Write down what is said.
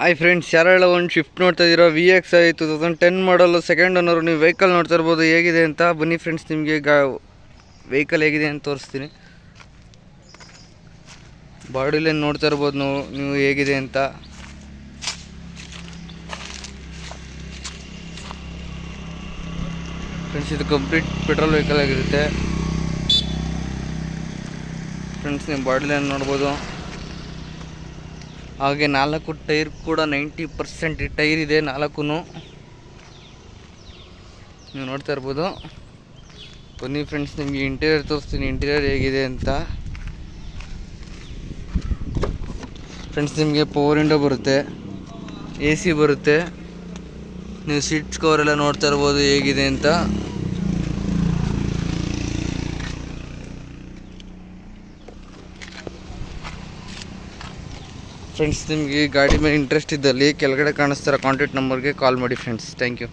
Hi friends, ಯಾರೆಲ್ಲ ಒಂದು shift ನೋಡ್ತಾ ಇದ್ದೀರಾ VXi 2010 ಮಾಡಲು ಸೆಕೆಂಡ್ ಓನರು. ನೀವು ವೆಹಿಕಲ್ ನೋಡ್ತಾ ಇರ್ಬೋದು ಹೇಗಿದೆ ಅಂತ. ಬನ್ನಿ ಫ್ರೆಂಡ್ಸ್, ನಿಮಗೆ ವೆಹಿಕಲ್ ಹೇಗಿದೆ ಅಂತ ತೋರಿಸ್ತೀನಿ. ಬಾಡಿ ಲೈನ್ ನೋಡ್ತಾ ಇರ್ಬೋದು ನೀವು ಹೇಗಿದೆ ಅಂತ. ಫ್ರೆಂಡ್ಸ್, ಇದು ಕಂಪ್ಲೀಟ್ ಪೆಟ್ರೋಲ್ ವೆಹಿಕಲ್ ಆಗಿರುತ್ತೆ. ಫ್ರೆಂಡ್ಸ್, ನೀವು ಬಾಡಿ ಲೈನ್ ನೋಡ್ಬೋದು. ಹಾಗೆ 4 ಟೈರ್ ಕೂಡ 90% ಟೈರ್ ಇದೆ. 4 ನೀವು ನೋಡ್ತಾ ಇರ್ಬೋದು. ಬನ್ನಿ ಫ್ರೆಂಡ್ಸ್, ನಿಮಗೆ ಇಂಟೀರಿಯರ್ ತೋರಿಸ್ತೀನಿ, ಇಂಟೀರಿಯರ್ ಹೇಗಿದೆ ಅಂತ. ಫ್ರೆಂಡ್ಸ್, ನಿಮಗೆ ಪವರ್ ವಿಂಡೋ ಬರುತ್ತೆ, AC ಬರುತ್ತೆ. ನೀವು ಸೀಟ್ಸ್ ಕವರ್ ಎಲ್ಲ ನೋಡ್ತಾ ಇರ್ಬೋದು ಹೇಗಿದೆ ಅಂತ. ಫ್ರೆಂಡ್ಸ್, ನಿಮಗೆ ಗಾಡಿ ಮೇಲೆ ಇಂಟ್ರೆಸ್ಟ್ ಇದ್ದಲ್ಲಿ ಕೆಳಗಡೆ ಕಾಣಿಸ್ತಾರೋ ಕಾಂಟ್ಯಾಕ್ಟ್ ನಂಬರ್ಗೆ ಕಾಲ್ ಮಾಡಿ ಫ್ರೆಂಡ್ಸ್. Thank you.